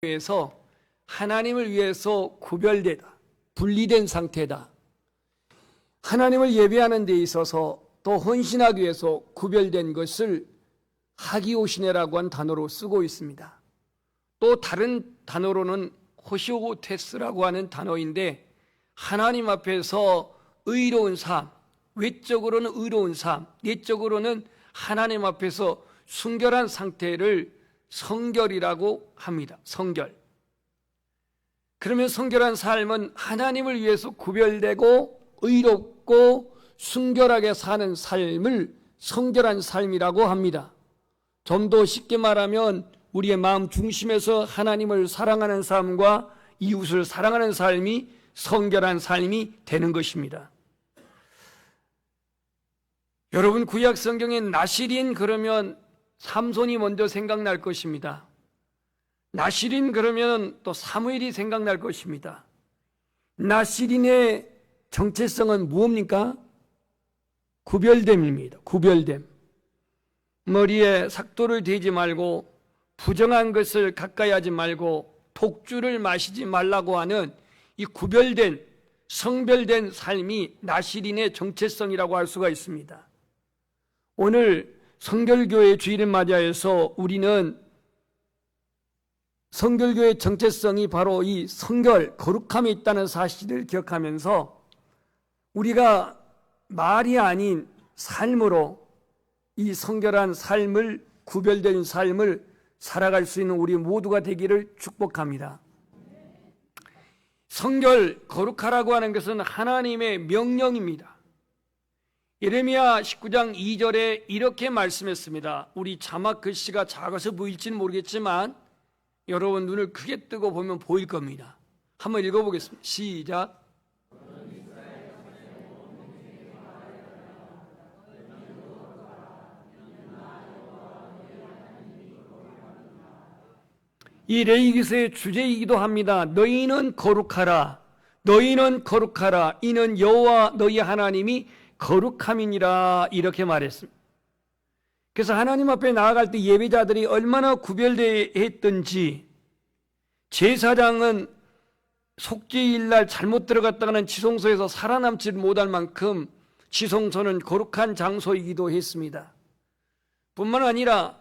위해서 하나님을 위해서 구별되다, 분리된 상태다. 하나님을 예배하는 데 있어서 또 헌신하기 위해서 구별된 것을 하기오시네라고 한 단어로 쓰고 있습니다. 또 다른 단어로는 호시오테스라고 하는 단어인데, 하나님 앞에서 의로운 삶, 외적으로는 의로운 삶, 내적으로는 하나님 앞에서 순결한 상태를 성결이라고 합니다. 성결. 그러면 성결한 삶은 하나님을 위해서 구별되고 의롭고 순결하게 사는 삶을 성결한 삶이라고 합니다. 좀 더 쉽게 말하면 우리의 마음 중심에서 하나님을 사랑하는 삶과 이웃을 사랑하는 삶이 성결한 삶이 되는 것입니다. 여러분, 구약 성경에 나실인 그러면 삼손이 먼저 생각날 것입니다. 나실인 그러면 또 사무엘이 생각날 것입니다. 나실인의 정체성은 무엇입니까? 구별됨입니다. 구별됨. 머리에 삭도를 대지 말고 부정한 것을 가까이 하지 말고 독주를 마시지 말라고 하는 이 구별된, 성별된 삶이 나실인의 정체성이라고 할 수가 있습니다. 오늘 성결교회 주일을 맞이해서 우리는 성결교회의 정체성이 바로 이 성결, 거룩함에 있다는 사실을 기억하면서 우리가 말이 아닌 삶으로 이 성결한 삶을, 구별된 삶을 살아갈 수 있는 우리 모두가 되기를 축복합니다. 성결, 거룩하라고 하는 것은 하나님의 명령입니다. 예레미야 19장 2절에 이렇게 말씀했습니다. 우리 자막 글씨가 작아서 보일지는 모르겠지만 여러분 눈을 크게 뜨고 보면 보일 겁니다. 한번 읽어보겠습니다. 시작. 이 레위기서의 주제이기도 합니다. 너희는 거룩하라. 너희는 거룩하라. 이는 여호와 너희 하나님이 거룩함이니라, 이렇게 말했습니다. 그래서 하나님 앞에 나아갈 때 예배자들이 얼마나 구별되어 했던지, 제사장은 속죄일날 잘못 들어갔다가는 지성소에서 살아남지 못할 만큼 지성소는 거룩한 장소이기도 했습니다. 뿐만 아니라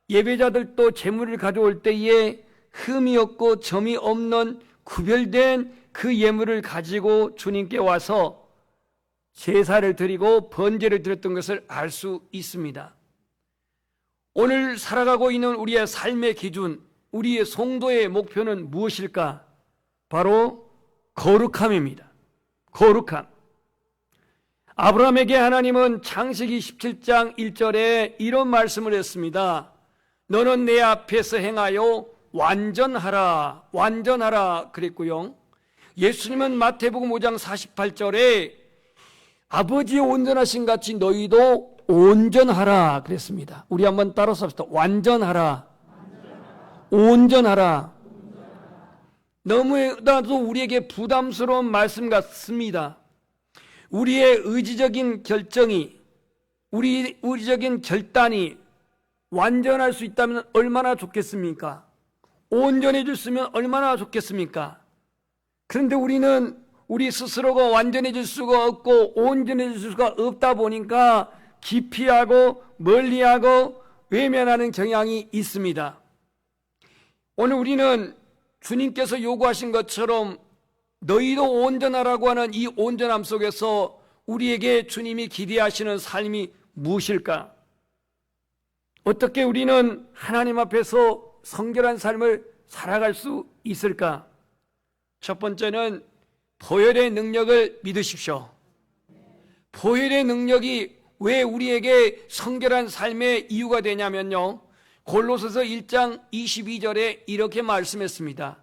예배자들도 제물을 가져올 때에 흠이 없고 점이 없는 구별된 그 예물을 가지고 주님께 와서 제사를 드리고 번제를 드렸던 것을 알 수 있습니다. 오늘 살아가고 있는 우리의 삶의 기준, 우리의 성도의 목표는 무엇일까? 바로 거룩함입니다. 거룩함. 아브라함에게 하나님은 창세기 17장 1절에 이런 말씀을 했습니다. 너는 내 앞에서 행하여 완전하라, 완전하라 그랬고요. 예수님은 마태복음 5장 48절에 아버지의 온전하신 같이 너희도 온전하라 그랬습니다. 우리 한번 따라서 합시다. 완전하라, 온전하라. 너무나도 우리에게 부담스러운 말씀 같습니다. 우리의 의지적인 결정이, 우리 의지적인 결단이 완전할 수 있다면 얼마나 좋겠습니까? 온전해졌으면 얼마나 좋겠습니까? 그런데 우리는 우리 스스로가 완전해질 수가 없고 온전해질 수가 없다 보니까 기피하고 멀리하고 외면하는 경향이 있습니다. 오늘 우리는 주님께서 요구하신 것처럼 너희도 온전하라고 하는 이 온전함 속에서 우리에게 주님이 기대하시는 삶이 무엇일까? 어떻게 우리는 하나님 앞에서 성결한 삶을 살아갈 수 있을까? 첫 번째는 보혈의 능력을 믿으십시오. 보혈의 능력이 왜 우리에게 성결한 삶의 이유가 되냐면요, 골로새서 1장 22절에 이렇게 말씀했습니다.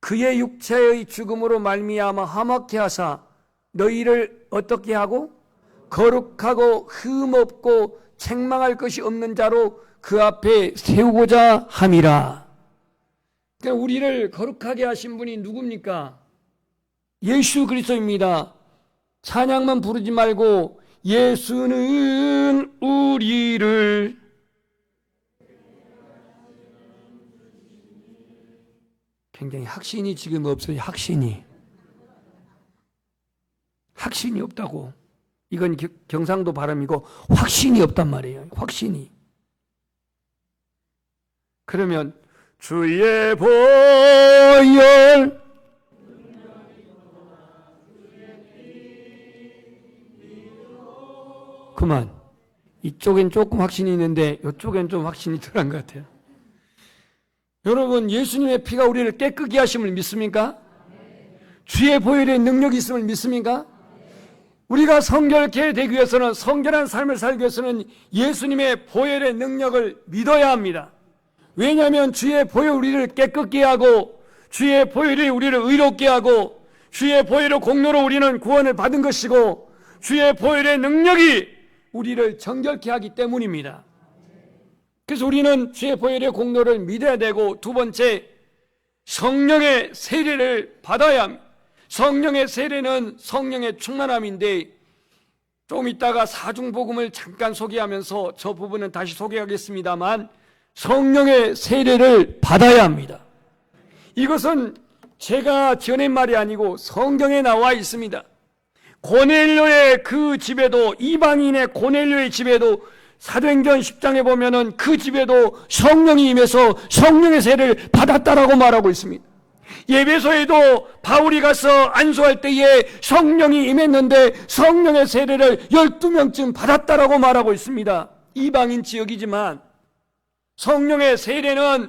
그의 육체의 죽음으로 말미암아 화목케 하사 너희를 어떻게 하고 거룩하고 흠없고 책망할 것이 없는 자로 그 앞에 세우고자 함이라. 그러니까 우리를 거룩하게 하신 분이 누굽니까? 예수 그리스도입니다. 찬양만 부르지 말고 예수는 우리를 굉장히 확신이 지금 없어요. 확신이 없다고. 이건 경상도 발음이고 확신이 없단 말이에요. 확신이. 그러면 주의 보혈 그만. 이쪽엔 조금 확신이 있는데 이쪽엔 좀 확신이 덜한 것 같아요. 여러분, 예수님의 피가 우리를 깨끗게 하심을 믿습니까? 주의 보혈의 능력이 있음을 믿습니까? 우리가 성결케 되기 위해서는, 성결한 삶을 살기 위해서는 예수님의 보혈의 능력을 믿어야 합니다. 왜냐하면 주의 보혈이 우리를 깨끗게 하고, 주의 보혈이 우리를 의롭게 하고, 주의 보혈의 공로로 우리는 구원을 받은 것이고, 주의 보혈의 능력이 우리를 정결케 하기 때문입니다. 그래서 우리는 주의 보혈의 공로를 믿어야 되고, 두 번째, 성령의 세례를 받아야 합니다. 성령의 세례는 성령의 충만함인데, 좀 이따가 사중복음을 잠깐 소개하면서 저 부분은 다시 소개하겠습니다만, 성령의 세례를 받아야 합니다. 이것은 제가 지어낸 말이 아니고 성경에 나와 있습니다. 고넬료의 그 집에도, 이방인의 고넬료의 집에도 사도행전 10장에 보면은 그 집에도 성령이 임해서 성령의 세례를 받았다라고 말하고 있습니다. 예배소에도 바울이 가서 안수할 때에 성령이 임했는데 성령의 세례를 12명쯤 받았다라고 말하고 있습니다. 이방인 지역이지만 성령의 세례는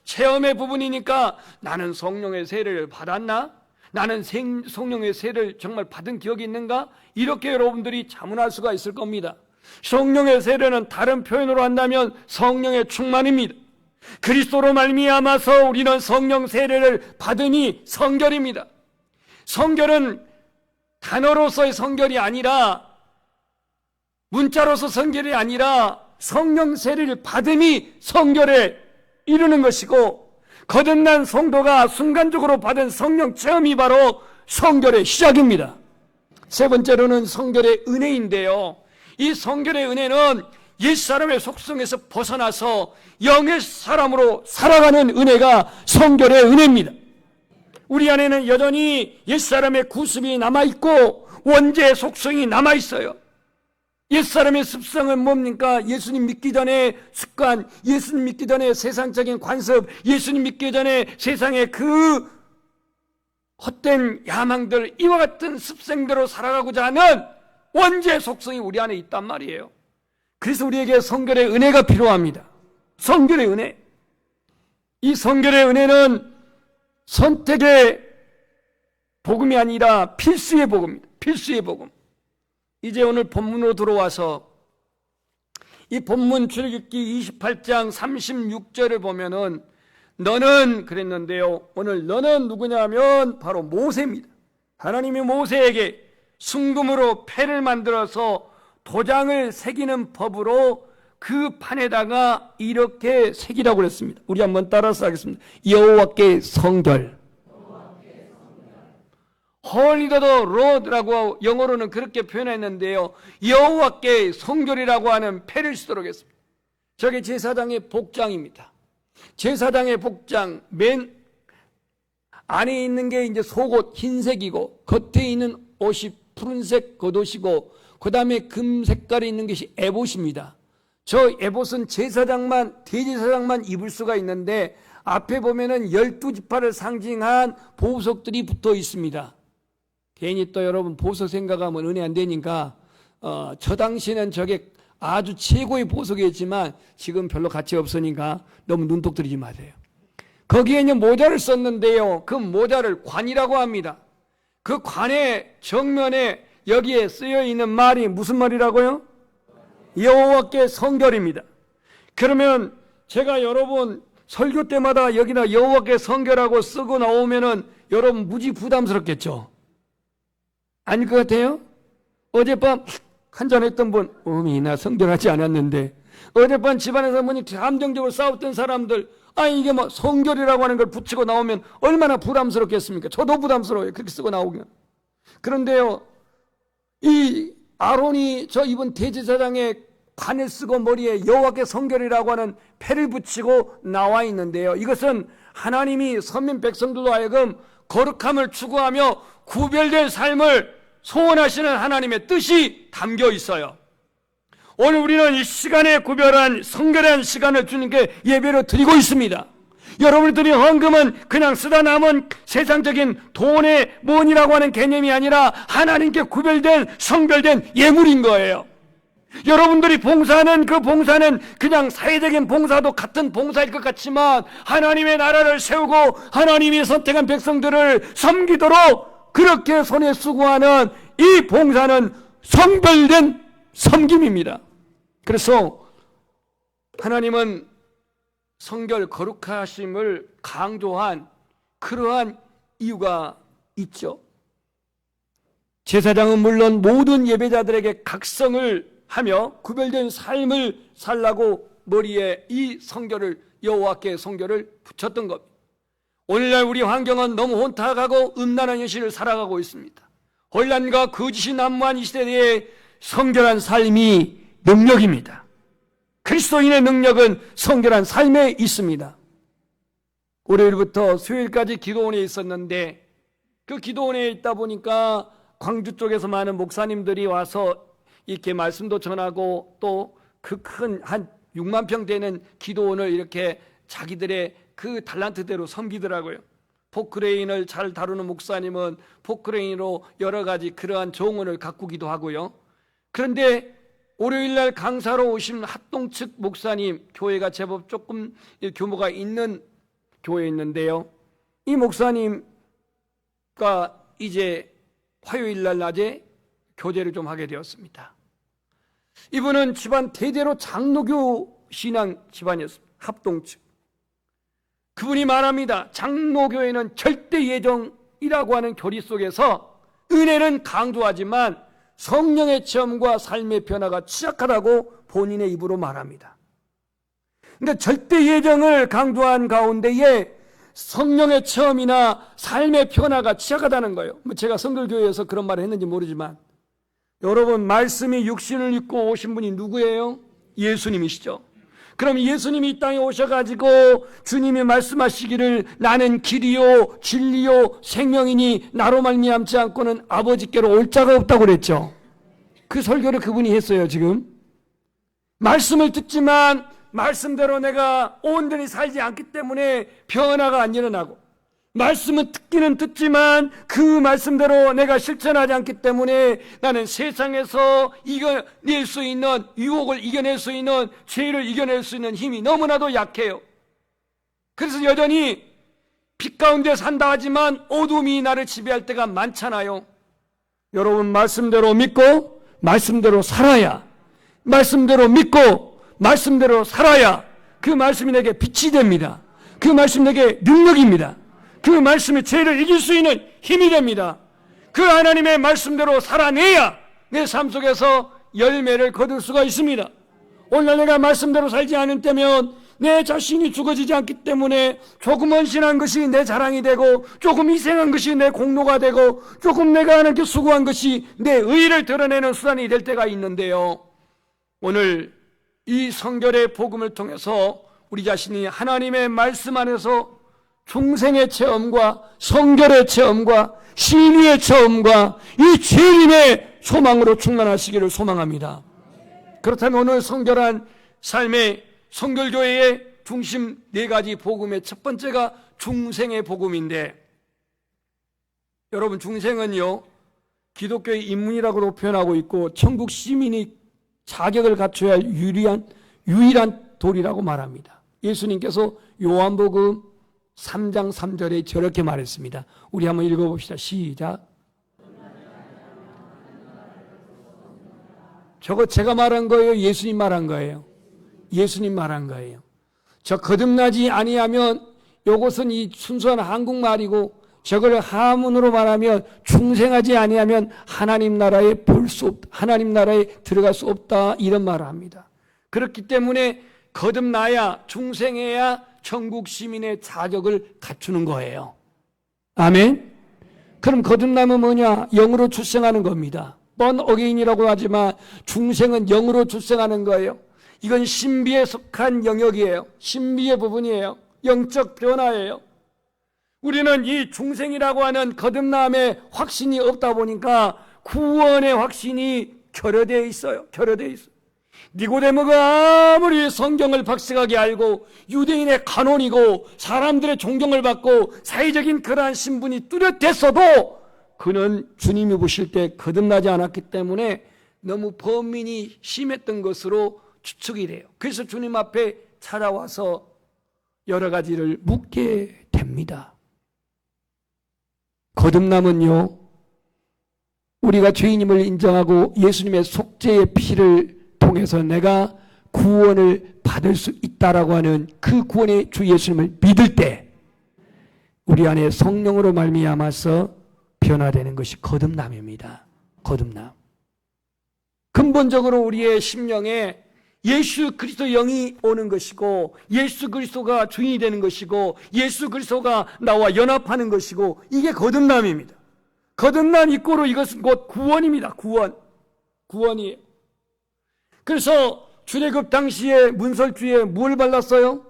체험의 부분이니까 나는 성령의 세례를 받았나? 나는 성령의 세례를 정말 받은 기억이 있는가? 이렇게 여러분들이 자문할 수가 있을 겁니다. 성령의 세례는 다른 표현으로 한다면 성령의 충만입니다. 그리스도로 말미암아서 우리는 성령 세례를 받으니 성결입니다. 성결은 단어로서의 성결이 아니라, 문자로서 성결이 아니라 성령 세례를 받음이 성결에 이르는 것이고, 거듭난 성도가 순간적으로 받은 성령 체험이 바로 성결의 시작입니다. 세 번째로는 성결의 은혜인데요, 이 성결의 은혜는 옛사람의 속성에서 벗어나서 영의 사람으로 살아가는 은혜가 성결의 은혜입니다. 우리 안에는 여전히 옛사람의 구습이 남아있고 원죄의 속성이 남아있어요. 옛사람의 습성은 뭡니까? 예수님 믿기 전에 습관, 예수님 믿기 전에 세상적인 관습, 예수님 믿기 전에 세상의 그 헛된 야망들, 이와 같은 습성대로 살아가고자 하는 원죄의 속성이 우리 안에 있단 말이에요. 그래서 우리에게 성결의 은혜가 필요합니다. 성결의 은혜. 이 성결의 은혜는 선택의 복음이 아니라 필수의 복음입니다. 필수의 복음. 이제 오늘 본문으로 들어와서 이 본문 출애굽기 28장 36절을 보면은 너는 그랬는데요, 오늘 너는 누구냐면 바로 모세입니다. 하나님이 모세에게 순금으로 패를 만들어서 도장을 새기는 법으로 그 판에다가 이렇게 새기라고 그랬습니다. 우리 한번 따라서 하겠습니다. 여호와께 성결. Holy to the Lord라고 영어로는 그렇게 표현했는데요, 여호와께 성결이라고 하는 패를 쓰도록 했습니다. 저게 제사장의 복장입니다. 제사장의 복장, 맨 안에 있는 게 이제 속옷 흰색이고 겉에 있는 옷이 푸른색 겉옷이고 그 다음에 금 색깔이 있는 것이 에봇입니다. 저 에봇은 제사장만, 대제사장만 입을 수가 있는데 앞에 보면은 12지파를 상징한 보석들이 붙어 있습니다. 괜히 또 여러분 보석 생각하면 은혜 안 되니까 저 당시에는 저게 아주 최고의 보석이었지만 지금 별로 가치 없으니까 너무 눈독 들이지 마세요. 거기에 이제 모자를 썼는데요, 그 모자를 관이라고 합니다. 그 관의 정면에 여기에 쓰여 있는 말이 무슨 말이라고요? 여호와께 성결입니다. 그러면 제가 여러분 설교 때마다 여기다 여호와께 성결하고 쓰고 나오면은 여러분 무지 부담스럽겠죠? 아닐 것 같아요? 어젯밤 한잔했던 분, 나 성결하지 않았는데, 어젯밤 집안에서 뭐니 감정적으로 싸웠던 사람들, 이게 뭐 성결이라고 하는 걸 붙이고 나오면 얼마나 부담스럽겠습니까? 저도 부담스러워요, 그렇게 쓰고 나오면. 그런데요, 이 아론이 저 이번 대제사장의 관을 쓰고 머리에 여호와께 성결이라고 하는 패를 붙이고 나와 있는데요, 이것은 하나님이 선민 백성들로 하여금 거룩함을 추구하며 구별된 삶을 소원하시는 하나님의 뜻이 담겨 있어요. 오늘 우리는 이 시간에 구별한 성결한 시간을 주님께 예배로 드리고 있습니다. 여러분들이 헌금은 그냥 쓰다 남은 세상적인 돈의 mon이라고 하는 개념이 아니라 하나님께 구별된 성별된 예물인 거예요. 여러분들이 봉사하는 그 봉사는 그냥 사회적인 봉사도 같은 봉사일 것 같지만 하나님의 나라를 세우고 하나님이 선택한 백성들을 섬기도록 그렇게 손에 수고하는 이 봉사는 성별된 섬김입니다. 그래서 하나님은 성결 거룩하심을 강조한 그러한 이유가 있죠. 제사장은 물론 모든 예배자들에게 각성을 하며 구별된 삶을 살라고 머리에 이 성결을 여호와께 성결을 붙였던 겁니다. 오늘날 우리 환경은 너무 혼탁하고 음란한 현실을 살아가고 있습니다. 혼란과 거짓이 난무한 이 시대에 성결한 삶이 능력입니다. 그리스도인의 능력은 성결한 삶에 있습니다. 월요일부터 수요일까지 기도원에 있었는데 그 기도원에 있다 보니까 광주 쪽에서 많은 목사님들이 와서 이렇게 말씀도 전하고 또 그 큰 한 6만 평 되는 기도원을 이렇게 자기들의 그 달란트대로 섬기더라고요. 포크레인을 잘 다루는 목사님은 포크레인으로 여러 가지 그러한 정원을 가꾸기도 하고요. 그런데 월요일날 강사로 오신 합동 측 목사님, 교회가 제법 조금 규모가 있는 교회였는데요. 이 목사님과 이제 화요일날 낮에 교제를 좀 하게 되었습니다. 이분은 집안 대대로 장로교 신앙 집안이었습니다. 합동 측. 그분이 말합니다. 장로교회는 절대 예정이라고 하는 교리 속에서 은혜는 강조하지만 성령의 체험과 삶의 변화가 취약하다고 본인의 입으로 말합니다. 그러니까 절대 예정을 강조한 가운데에 성령의 체험이나 삶의 변화가 취약하다는 거예요. 제가 성결교회에서 그런 말을 했는지 모르지만 여러분, 말씀이 육신을 입고 오신 분이 누구예요? 예수님이시죠. 그럼 예수님이 이 땅에 오셔가지고 주님이 말씀하시기를 나는 길이요 진리요 생명이니 나로 말미암지 않고는 아버지께로 올 자가 없다고 그랬죠. 그 설교를 그분이 했어요. 지금 말씀을 듣지만 말씀대로 내가 온전히 살지 않기 때문에 변화가 안 일어나고, 말씀은 듣기는 듣지만 그 말씀대로 내가 실천하지 않기 때문에 나는 세상에서 이겨낼 수 있는 유혹을 이겨낼 수 있는 죄를 이겨낼 수 있는 힘이 너무나도 약해요. 그래서 여전히 빛 가운데 산다 하지만 어둠이 나를 지배할 때가 많잖아요. 여러분, 말씀대로 믿고 말씀대로 살아야, 말씀대로 믿고 말씀대로 살아야 그 말씀이 내게 빛이 됩니다. 그 말씀이 내게 능력입니다. 그 말씀이 죄를 이길 수 있는 힘이 됩니다. 그 하나님의 말씀대로 살아내야 내 삶 속에서 열매를 거둘 수가 있습니다. 오늘 내가 말씀대로 살지 않을 때면 내 자신이 죽어지지 않기 때문에 조금 헌신한 것이 내 자랑이 되고, 조금 희생한 것이 내 공로가 되고, 조금 내가 하나님께 수고한 것이 내 의의를 드러내는 수단이 될 때가 있는데요. 오늘 이 성결의 복음을 통해서 우리 자신이 하나님의 말씀 안에서 중생의 체험과 성결의 체험과 신의의 체험과 이 죄인의 소망으로 충만하시기를 소망합니다. 그렇다면 오늘 성결한 삶의 성결교회의 중심 4가지 복음의 첫 번째가 중생의 복음인데, 여러분, 중생은요 기독교의 인문이라고도 표현하고 있고 천국 시민이 자격을 갖춰야 할 유일한 도리라고 말합니다. 예수님께서 요한복음 3장 3절에 저렇게 말했습니다. 우리 한번 읽어봅시다. 시작. 저거 제가 말한 거예요? 예수님 말한 거예요? 예수님 말한 거예요. 저 거듭나지 아니하면, 요것은 이 순수한 한국말이고, 저걸 하문으로 말하면 중생하지 아니하면 하나님 나라에 볼 수 없다, 하나님 나라에 들어갈 수 없다, 이런 말을 합니다. 그렇기 때문에 거듭나야, 중생해야 천국 시민의 자격을 갖추는 거예요. 아멘. 그럼 거듭나면 뭐냐? 영으로 출생하는 겁니다. born again이라고 하지만 중생은 영으로 출생하는 거예요. 이건 신비에 속한 영역이에요. 신비의 부분이에요. 영적 변화예요. 우리는 이 중생이라고 하는 거듭남의 확신이 없다 보니까 구원의 확신이 결여되어 있어요. 결여되어 있어요. 니고데모가 아무리 성경을 박식하게 알고 유대인의 간원이고 사람들의 존경을 받고 사회적인 그러한 신분이 뚜렷했어도 그는 주님이 보실 때 거듭나지 않았기 때문에 너무 범민이 심했던 것으로 추측이 돼요. 그래서 주님 앞에 찾아와서 여러 가지를 묻게 됩니다. 거듭남은요, 우리가 죄인임을 인정하고 예수님의 속죄의 피를 통해서 내가 구원을 받을 수 있다라고 하는 그 구원의 주 예수님을 믿을 때 우리 안에 성령으로 말미암아서 변화되는 것이 거듭남입니다. 거듭남. 근본적으로 우리의 심령에 예수 그리스도 영이 오는 것이고 예수 그리스도가 주인이 되는 것이고 예수 그리스도가 나와 연합하는 것이고 이게 거듭남입니다. 거듭남 이꼬로 이것은 곧 구원입니다. 구원이에요. 그래서 출애굽 당시에 문설주에 뭘 발랐어요?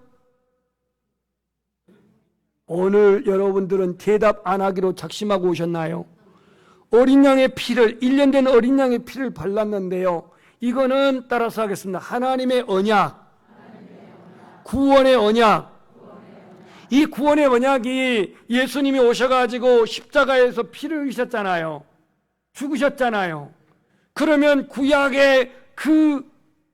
오늘 여러분들은 대답 안 하기로 작심하고 오셨나요? 어린 양의 피를, 1년 된 어린 양의 피를 발랐는데요. 이거는 따라서 하겠습니다. 하나님의 언약, 구원의 언약. 이 구원의 언약이 예수님이 오셔가지고 십자가에서 피를 흘리셨잖아요. 죽으셨잖아요. 그러면 구약의 그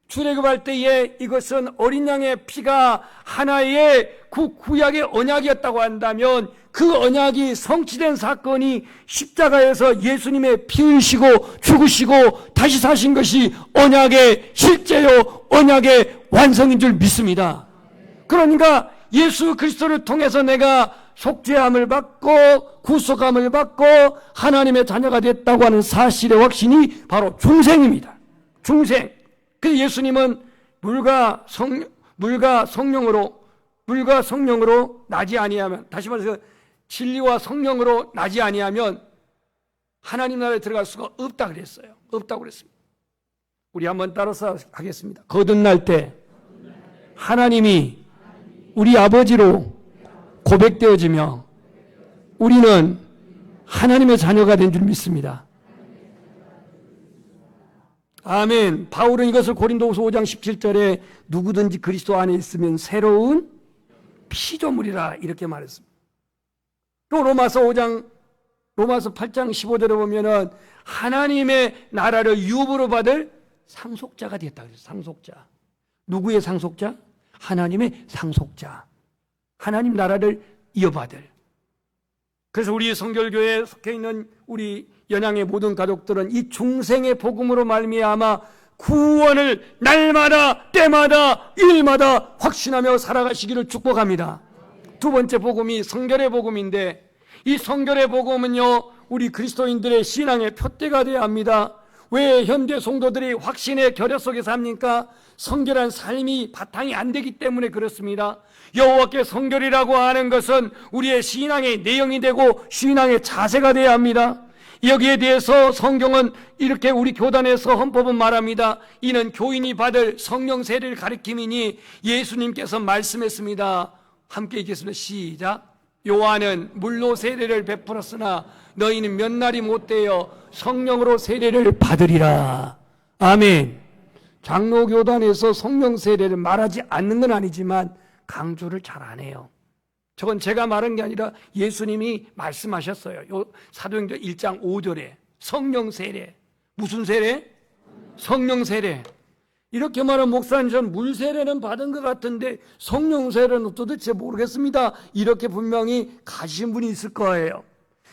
출애굽할 때에 이것은 어린 양의 피가 하나의 그 구약의 언약이었다고 한다면 그 언약이 성취된 사건이 십자가에서 예수님의 피 흘리시고 죽으시고 다시 사신 것이 언약의 실제요 언약의 완성인 줄 믿습니다. 그러니까 예수 그리스도를 통해서 내가 속죄함을 받고 구속함을 받고 하나님의 자녀가 됐다고 하는 사실의 확신이 바로 중생입니다. 중생. 그래서 예수님은 물과 성령으로 나지 아니하면, 다시 말해서 진리와 성령으로 나지 아니하면 하나님 나라에 들어갈 수가 없다 그랬어요. 없다고 그랬습니다. 우리 한번 따라서 하겠습니다. 거듭날 때 하나님이 우리 아버지로 고백되어지며 우리는 하나님의 자녀가 된 줄 믿습니다. 아멘. 바울은 이것을 고린도후서 5장 17절에 누구든지 그리스도 안에 있으면 새로운 피조물이라 이렇게 말했습니다. 또 로마서 8장 15절에 보면은 하나님의 나라를 유업으로 받을 상속자가 되었다 그랬어요. 상속자. 누구의 상속자? 하나님의 상속자. 하나님 나라를 이어받을. 그래서 우리 성결교회에 속해 있는 우리 연양의 모든 가족들은 이 중생의 복음으로 말미암아 구원을 날마다 때마다 일마다 확신하며 살아가시기를 축복합니다. 두 번째 복음이 성결의 복음인데 이 성결의 복음은요 우리 그리스도인들의 신앙의 표대가 되어야 합니다. 왜 현대 성도들이 확신의 결여 속에 삽니까? 성결한 삶이 바탕이 안 되기 때문에 그렇습니다. 여호와께 성결이라고 하는 것은 우리의 신앙의 내용이 되고 신앙의 자세가 되어야 합니다. 여기에 대해서 성경은 이렇게 우리 교단에서 헌법은 말합니다. 이는 교인이 받을 성령 세례를 가리킴이니 예수님께서 말씀했습니다. 함께 읽겠습니다. 시작. 요한은 물로 세례를 베풀었으나 너희는 몇 날이 못되어 성령으로 세례를 받으리라. 아멘. 장로교단에서 성령 세례를 말하지 않는 건 아니지만 강조를 잘 안 해요. 저건 제가 말한 게 아니라 예수님이 말씀하셨어요. 요 사도행전 1장 5절에 성령 세례. 무슨 세례? 성령 세례. 이렇게 말하면 목사님 전 물 세례는 받은 것 같은데 성령 세례는 도대체 모르겠습니다. 이렇게 분명히 가신 분이 있을 거예요.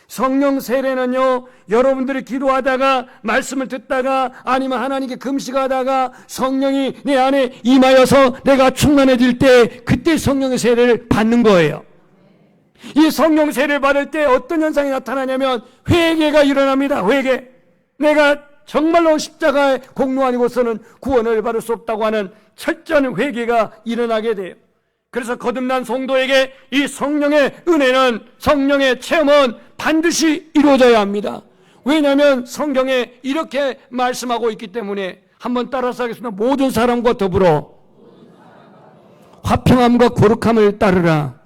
성령 세례는요 여러분들이 기도하다가 말씀을 듣다가 아니면 하나님께 금식하다가 성령이 내 안에 임하여서 내가 충만해질 때 그때 성령의 세례를 받는 거예요. 이 성령 세례를 받을 때 어떤 현상이 나타나냐면 회개가 일어납니다. 회개. 내가 정말로 십자가의 공로 아니고서는 구원을 받을 수 없다고 하는 철저한 회개가 일어나게 돼요. 그래서 거듭난 성도에게 이 성령의 은혜는, 성령의 체험은 반드시 이루어져야 합니다. 왜냐하면 성경에 이렇게 말씀하고 있기 때문에. 한번 따라서 하겠습니다. 모든 사람과 더불어 화평함과 거룩함을 따르라.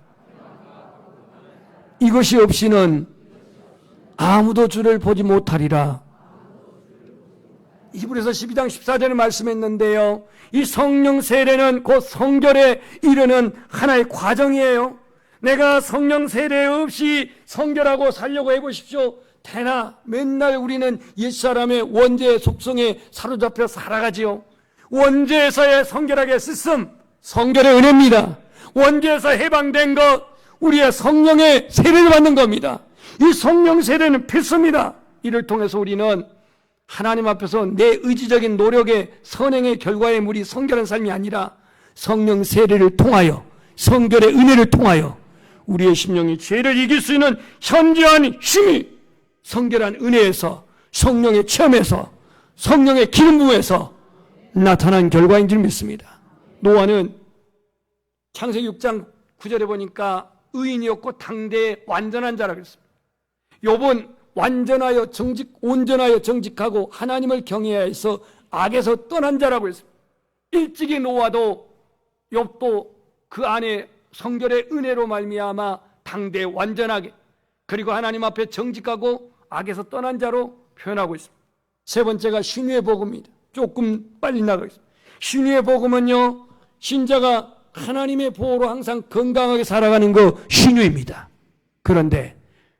이것이 없이는 아무도 주를 보지 못하리라. 히브리서 12장 14절에 말씀했는데요, 이 성령 세례는 곧 성결에 이르는 하나의 과정이에요. 내가 성령 세례 없이 성결하고 살려고 해보십시오. 대나 맨날 우리는 옛사람의 원죄의 속성에 사로잡혀 살아가지요. 원죄에서의 성결하게 쓰씀, 성결의 은혜입니다. 원죄에서 해방된 것, 우리의 성령의 세례를 받는 겁니다. 이 성령 세례는 필수입니다. 이를 통해서 우리는 하나님 앞에서 내 의지적인 노력의 선행의 결과의 물이 성결한 삶이 아니라 성령 세례를 통하여, 성결의 은혜를 통하여 우리의 심령이 죄를 이길 수 있는 현저한 힘이 성결한 은혜에서, 성령의 체험에서, 성령의 기름 부음에서 나타난 결과인 줄 믿습니다. 노아는 창세기 6장 9절에 보니까 의인이었고 당대의 완전한 자라고 했습니다. 욥은 온전하여 정직하고 하나님을 경외하여 해서 악에서 떠난 자라고 했습니다. 일찍이 노아도 욥도 그 안에 성결의 은혜로 말미암아 당대 완전하게, 그리고 하나님 앞에 정직하고 악에서 떠난 자로 표현하고 있습니다. 세 번째가 신유의 복음입니다. 조금 빨리 나가겠습니다. 신유의 복음은요, 신자가 하나님의 보호로 항상 건강하게 살아가는 거 신유입니다. 그런데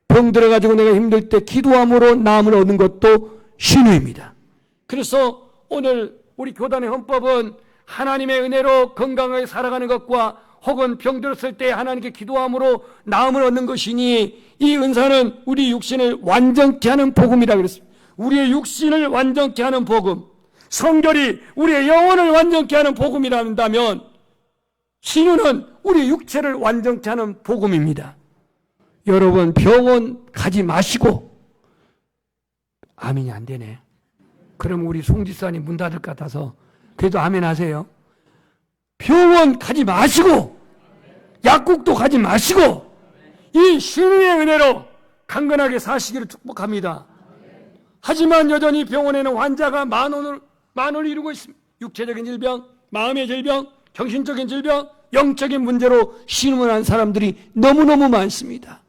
병 들어가지고 내가 힘들 때 기도함으로 나음을 얻는 것도 신유입니다. 그래서 오늘 우리 교단의 헌법은 하나님의 은혜로 건강하게 살아가는 것과 혹은 병 들었을 때 하나님께 기도함으로 나음을 얻는 것이니, 이 은사는 우리 육신을 완전케 하는 복음이라 그랬습니다. 우리의 육신을 완전케 하는 복음, 성결이 우리의 영혼을 완전케 하는 복음이라 한다면, 신유는 우리 육체를 완전케 하는 복음입니다. 여러분, 병원 가지 마시고, 아멘이 안 되네. 그럼 우리 송지사님 문 닫을 것 같아서 그래도 아멘 하세요. 병원 가지 마시고, 약국도 가지 마시고, 이 신유의 은혜로 강건하게 사시기를 축복합니다. 하지만 여전히 병원에는 환자가 만원을 이루고 있습니다. 육체적인 질병, 마음의 질병, 정신적인 질병, 영적인 문제로 신음한 사람들이 너무너무 많습니다.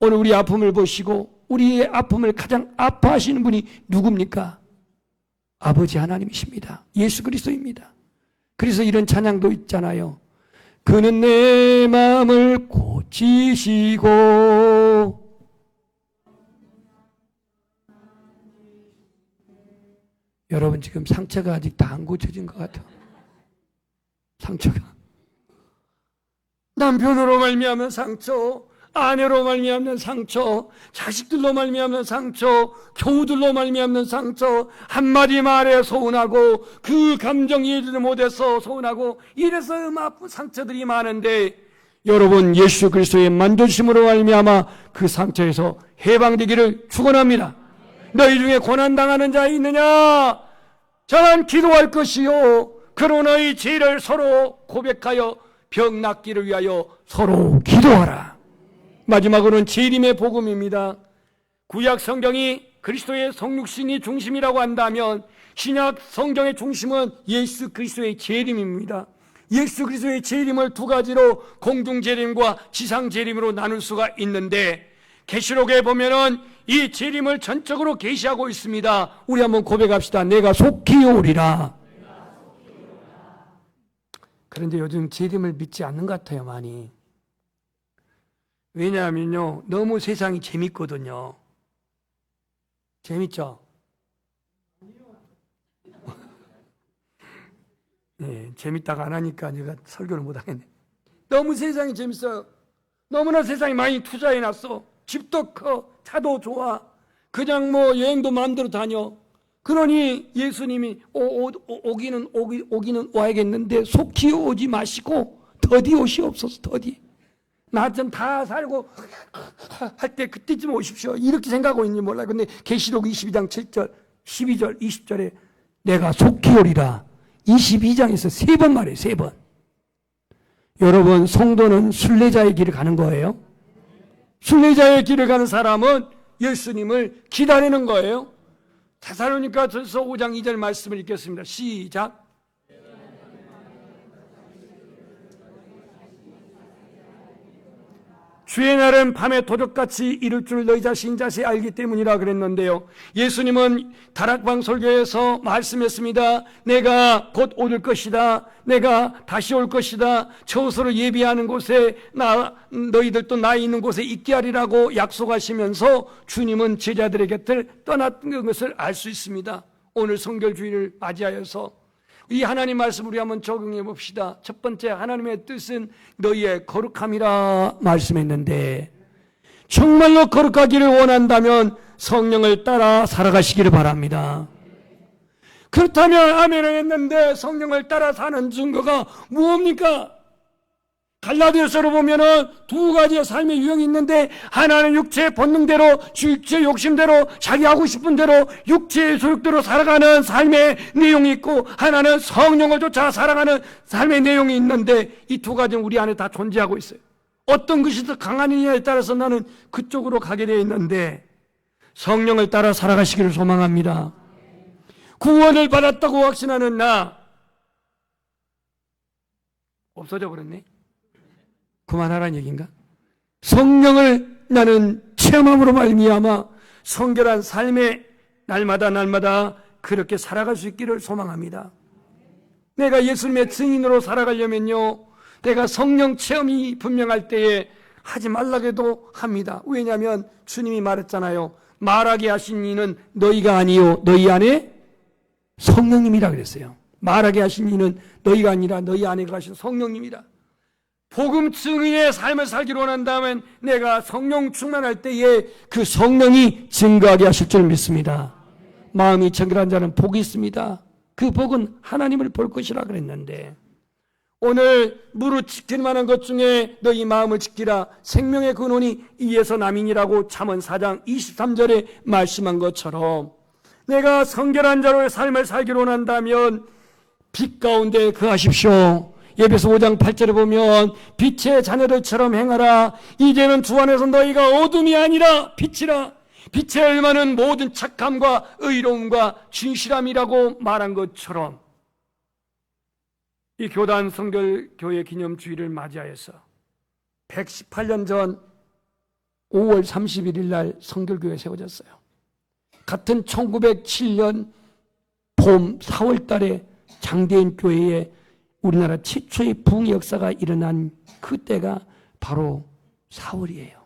오늘 우리 아픔을 보시고 우리의 아픔을 가장 아파하시는 분이 누굽니까? 아버지 하나님이십니다. 예수 그리스도입니다. 그래서 이런 찬양도 있잖아요. 그는 내 마음을 고치시고. 여러분, 지금 상처가 아직 다 안 고쳐진 것 같아요. 상처가. 남편으로 말미암은 상처, 아내로 말미암는 상처, 자식들로 말미암는 상처, 교우들로 말미암는 상처, 한마디 말에 서운하고 그 감정 이해를 못해서 서운하고, 이래서 아픈 상처들이 많은데, 여러분, 예수 그리스도의 만져주심으로 말미암아 그 상처에서 해방되기를 축원합니다. 너희 중에 고난당하는 자 있느냐? 저는 기도할 것이요, 그로 너희 죄를 서로 고백하여 병 낫기를 위하여 서로 기도하라. 마지막으로는 재림의 복음입니다. 구약 성경이 그리스도의 성육신이 중심이라고 한다면, 신약 성경의 중심은 예수 그리스도의 재림입니다. 예수 그리스도의 재림을 두 가지로 공중 재림과 지상 재림으로 나눌 수가 있는데, 계시록에 보면은 이 재림을 전적으로 계시하고 있습니다. 우리 한번 고백합시다. 내가 속히 오리라. 그런데 요즘 재림을 믿지 않는 것 같아요, 많이. 왜냐하면요, 너무 세상이 재밌거든요. 재밌죠? 네, 재밌다가 안 하니까 내가 설교를 못 하겠네. 너무 세상이 재밌어요. 너무나 세상이 많이 투자해놨어. 집도 커, 차도 좋아, 그냥 뭐 여행도 마음대로 다녀. 그러니 예수님이 오기는 와야겠는데 속히 오지 마시고 더디 오시옵소서. 더디 나 좀 다 살고 할 때 그때쯤 오십시오, 이렇게 생각하고 있는지 몰라요. 근데 계시록 22장 7절 12절 20절에 내가 속히 오리라 22장에서 3번 말해요. 3번. 여러분, 성도는 순례자의 길을 가는 거예요. 순례자의 길을 가는 사람은 예수님을 기다리는 거예요. 데살로니가전서 5장 2절 말씀을 읽겠습니다. 시작. 주의 날은 밤에 도적같이 이룰 줄 너희 자신 자세히 알기 때문이라 그랬는데요. 예수님은 다락방 설교에서 말씀했습니다. 내가 곧 오를 것이다. 내가 다시 올 것이다. 처소를 예비하는 곳에 너희들도 나 있는 곳에 있게 하리라고 약속하시면서 주님은 제자들의 곁을 떠났던 것을 알 수 있습니다. 오늘 성결주의를 맞이하여서 이 하나님 말씀을 우리 한번 적용해 봅시다. 첫 번째, 하나님의 뜻은 너희의 거룩함이라 말씀했는데, 정말로 거룩하기를 원한다면 성령을 따라 살아가시기를 바랍니다. 그렇다면 아멘을 했는데 성령을 따라 사는 증거가 무엇입니까? 갈라디아서로 보면은 두 가지의 삶의 유형이 있는데, 하나는 육체의 본능대로, 육체의 욕심대로, 자기 하고 싶은 대로 육체의 소욕대로 살아가는 삶의 내용이 있고, 하나는 성령을 쫓아 살아가는 삶의 내용이 있는데, 이 두 가지는 우리 안에 다 존재하고 있어요. 어떤 것이 더 강하느냐에 따라서 나는 그쪽으로 가게 되어 있는데, 성령을 따라 살아가시기를 소망합니다. 구원을 받았다고 확신하는 나 없어져 버렸네. 그만하라는 얘기인가? 성령을 나는 체험함으로 말미암아 성결한 삶의 날마다 그렇게 살아갈 수 있기를 소망합니다. 내가 예수님의 증인으로 살아가려면요, 내가 성령 체험이 분명할 때에 하지 말라고 해도 합니다. 왜냐하면 주님이 말했잖아요. 말하게 하신 이는 너희가 아니요 너희 안에 성령님이라 그랬어요. 말하게 하신 이는 너희가 아니라 너희 안에 가신 성령님이라. 복음 증인의 삶을 살기로 원한다면 내가 성령 충만할 때에 그 성령이 증거하게 하실 줄 믿습니다. 마음이 정결한 자는 복이 있습니다. 그 복은 하나님을 볼 것이라 그랬는데, 오늘 무릇 지킬 만한 것 중에 너희 마음을 지키라. 생명의 근원이 이에서 남이니라고 잠언 4장 23절에 말씀한 것처럼, 내가 성결한 자로의 삶을 살기로 원한다면 빛 가운데 거하십시오. 에베소 5장 8절에 보면 빛의 자녀들처럼 행하라. 이제는 주 안에서 너희가 어둠이 아니라 빛이라. 빛의 얼마는 모든 착함과 의로움과 진실함이라고 말한 것처럼, 이 교단 성결교회 기념주의를 맞이하여서 118년 전 5월 31일 날 성결교회 세워졌어요. 같은 1907년 봄 4월 달에 장대인 교회에 우리나라 최초의 부흥 역사가 일어난 그때가 바로 4월이에요.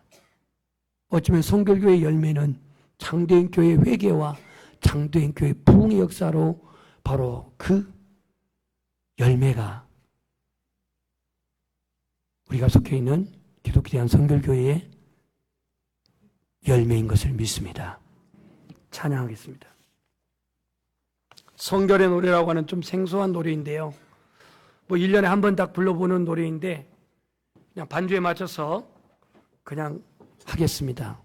어쩌면 성결교회의 열매는 장대인 교회 회개와 장대인 교회 부흥의 역사로 바로 그 열매가 우리가 속해 있는 기독교대한 성결교회의 열매인 것을 믿습니다. 찬양하겠습니다. 성결의 노래라고 하는 좀 생소한 노래인데요. 1년에 한 번 딱 불러보는 노래인데 그냥 반주에 맞춰서 그냥 하겠습니다.